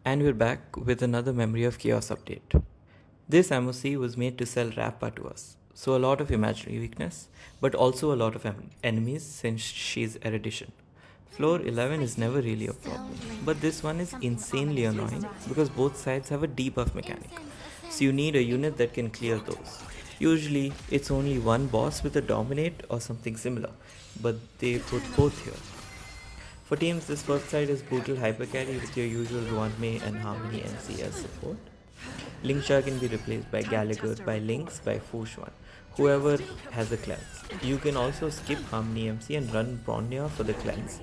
And we're back with another Memory of Chaos update. This MOC was made to sell Rappa to us, so a lot of imaginary weakness, but also a lot of enemies since she's erudition. Floor 11 is never really a problem, but this one is insanely annoying because both sides have a debuff mechanic, so you need a unit that can clear those. Usually, it's only one boss with a dominate or something similar, but they put both here. For teams, this first side is brutal hypercarry with your usual Ruanmei and Harmony NCS support. Linkshar can be replaced by Gallagher, by Lynx, by Fushuan, whoever has a cleanse. You can also skip Harmony MC and run Bronya for the cleanse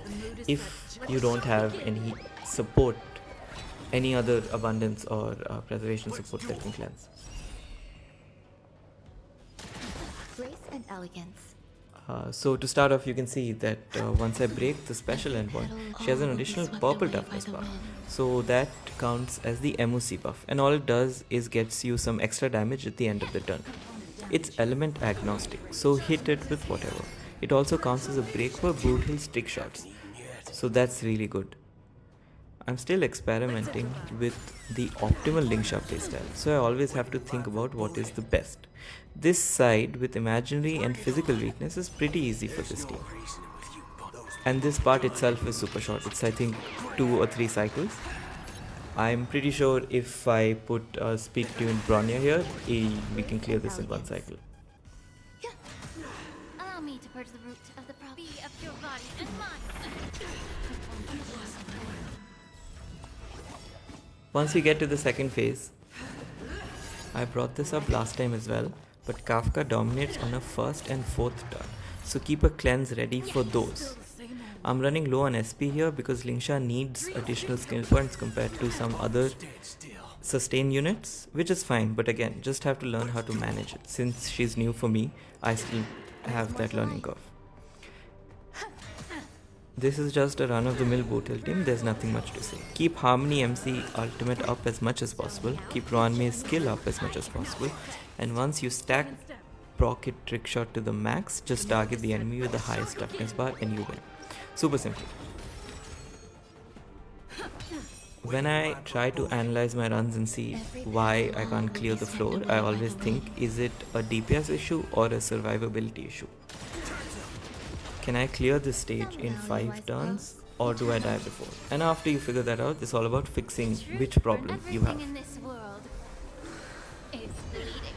if you don't have any support, any other abundance or preservation support that can cleanse. Grace and elegance. So to start off, you can see that once I break the special endpoint, she has an additional purple toughness buff. So that counts as the MOC buff, and all it does is gets you some extra damage at the end of the turn. It's element agnostic, so hit it with whatever. It also counts as a break for brutal stick shots, so that's really good. I'm still experimenting with the optimal Linkshot playstyle, so I always have to think about what is the best. This side with imaginary and physical weakness is pretty easy for this team. And this part itself is super short, it's I think 2 or 3 cycles. I'm pretty sure if I put a speed tuned Bronya here, we can clear this in one cycle. Allow me to purge the root of the problem. Be of your body and mind. Once we get to the second phase, I brought this up last time as well, but Kafka dominates on a first and fourth turn, so keep a cleanse ready for those. I'm running low on SP here because Lingsha needs additional skill points compared to some other sustain units, which is fine, but again, just have to learn how to manage it. Since she's new for me, I still have that learning curve. This is just a run-of-the-mill Botel team, there's nothing much to say. Keep Harmony MC ultimate up as much as possible, keep Ruanmei's skill up as much as possible, and once you stack Proc it Trickshot to the max, just target the enemy with the highest toughness bar and you win. Super simple. When I try to analyze my runs and see why I can't clear the floor, I always think, is it a DPS issue or a survivability issue? Can I clear this stage in 5 turns or do I die before? And after you figure that out, it's all about fixing which problem you have. In this world is bleeding.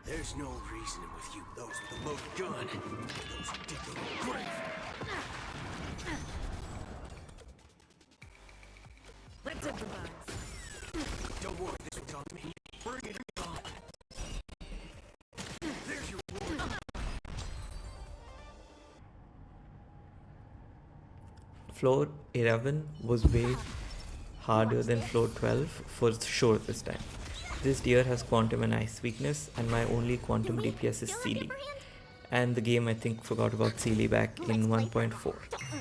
There's no reasoning with you, those with a loaded gun. Those who dig their own grave. Let's improvise. Don't worry, this one's on me. Bring it on. There's your reward. Floor 11 was way harder than floor 12 for sure this time. This deer has quantum and ice weakness, and my only quantum DPS is Sealy. And the game I think forgot about Sealy back in 1.4.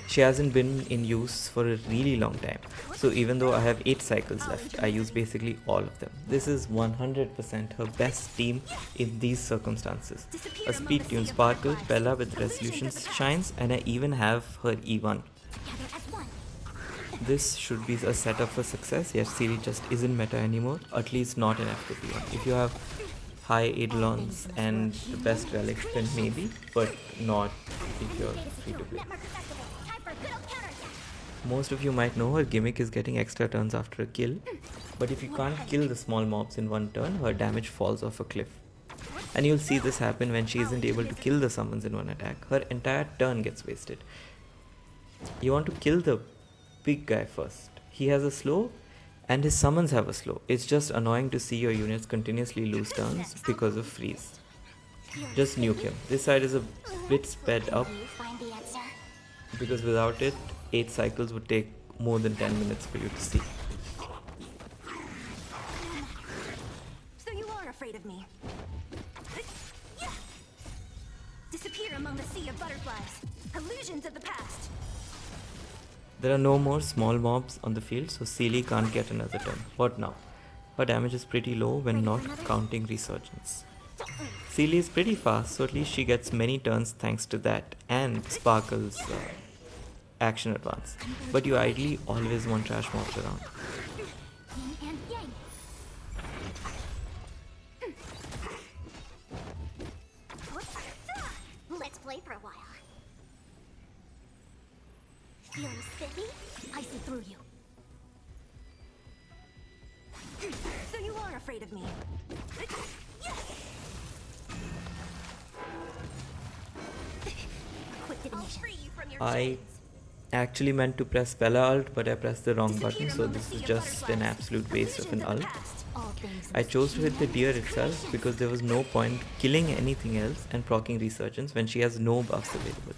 She hasn't been in use for a really long time, so even though I have 8 cycles left, I use basically all of them. This is 100% her best team in these circumstances. A speed tune Sparkle, Bella with resolution shines, and I even have her E1. This should be a setup for success, yet Sealy just isn't meta anymore, at least not in F2P. If you have high Eidolons and the best relics, then maybe, but not if you're free to play. Most of you might know her gimmick is getting extra turns after a kill, but if you can't kill the small mobs in one turn, her damage falls off a cliff. And you'll see this happen when she isn't able to kill the summons in one attack. Her entire turn gets wasted. You want to kill the big guy first. He has a slow and his summons have a slow. It's just annoying to see your units continuously lose turns because of freeze. Just nuke him. This side is a bit sped up because without it, 8 cycles would take more than 10 minutes for you to see. So you are afraid of me. Disappear among the sea of butterflies. Illusions of the past. There are no more small mobs on the field, so Sealy can't get another turn. What now? Her damage is pretty low when not counting resurgence. Sealy is pretty fast, so at least she gets many turns thanks to that and Sparkle's action advance. But you ideally always want trash mobs around. Yin and yang. Let's play for a while. Feeling spiffy? I see through you. So you are afraid of me. Quick divination. I actually meant to press Bella ult, but I pressed the wrong button, so this is just an absolute waste of an ult. I chose to hit the deer itself because there was no point killing anything else and proccing Resurgence when she has no buffs available.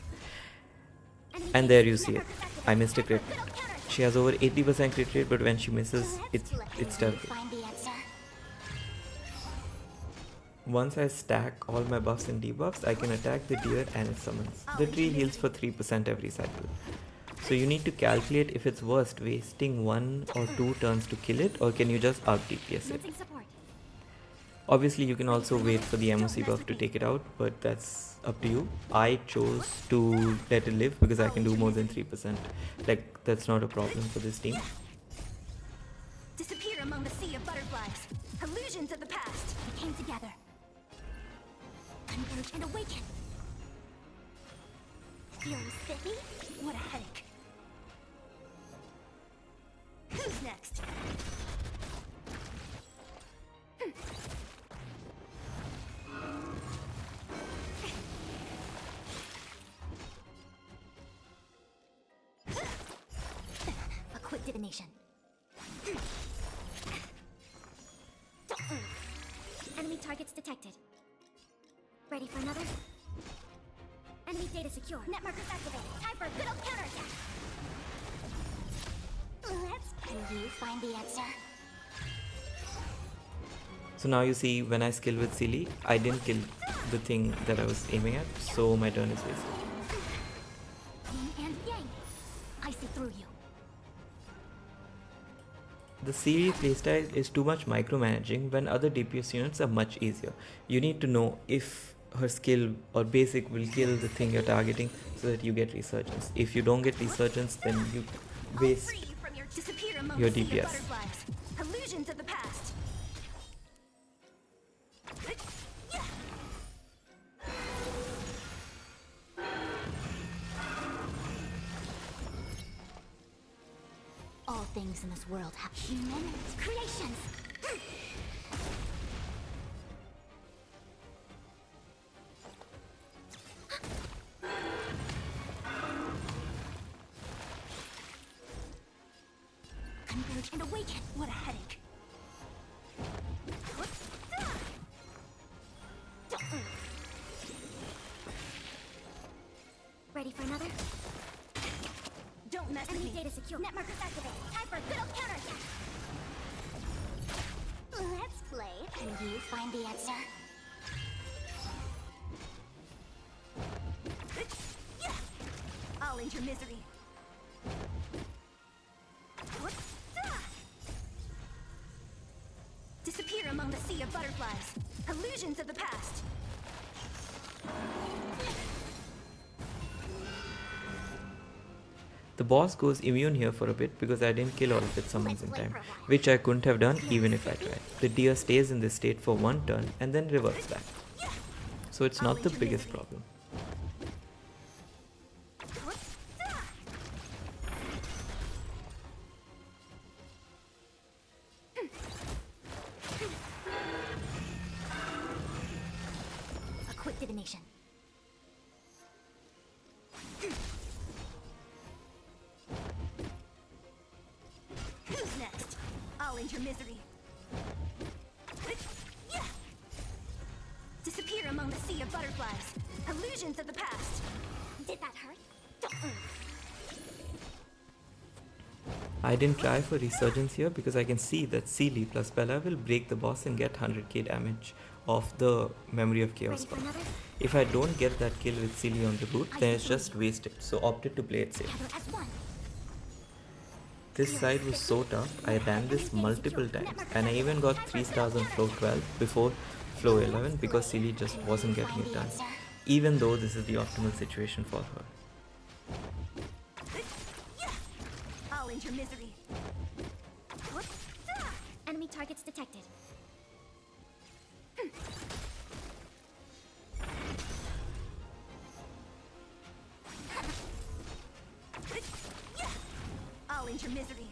And there you see it. I missed a crit. She has over 80% crit rate, but when she misses, it's terrible. Once I stack all my buffs and debuffs, I can attack the deer and it summons. The tree heals for 3% every cycle. So you need to calculate if it's worth wasting 1 or 2 turns to kill it, or can you just out DPS it. Obviously you can also wait for the MOC buff to take it out, but that's up to you. I chose to let it live because I can do more than 3%. Like, that's not a problem for this team. Disappear among the sea of butterflies. Illusions of the past. We came together. Converge and awaken. Feeling spiffy? What a headache. Who's next? A quick divination. Enemy targets detected. Ready for another? Enemy data secure. Net markers activated. Time for a good old counterattack. Can you find the answer? So now you see, when I skill with Sealy, I didn't kill the thing that I was aiming at, so my turn is wasted. Yin and yang. I see through you. The Sealy playstyle is too much micromanaging when other DPS units are much easier. You need to know if her skill or basic will kill the thing you're targeting so that you get Resurgence. If you don't get Resurgence, then you waste Disappear among your the sea of DPS. butterflies. Illusions of the past. All things in this world have human creations. Converge and awaken. What a headache. Ready for another? Don't mess with me. Data secure. Net markers activated. Time for a good old counterattack. Let's play. Can you find the answer? I'll end your misery. Disappear among the sea of butterflies. Illusions of the past. The boss goes immune here for a bit because I didn't kill all of its summons in time, which I couldn't have done even if I tried. The deer stays in this state for 1 turn and then reverts back. So it's not the biggest problem. A quick divination. Who's next? I'll end your misery. Disappear among the sea of butterflies. Illusions of the past. Did that hurt? I didn't try for Resurgence here because I can see that Sealy plus Bella will break the boss and get 100k damage off the Memory of Chaos Ready for buff. another? If I don't get that kill with Sealy on the route, then it's just wasted, so opted to play it safe. Together as one. This side was so tough, I ran this multiple times and I even got 3 stars on floor 12 before flow 11 because Celie just wasn't getting it done, even though this is the optimal situation for her. I'll end your misery. What? Enemy targets detected. I'll end your misery.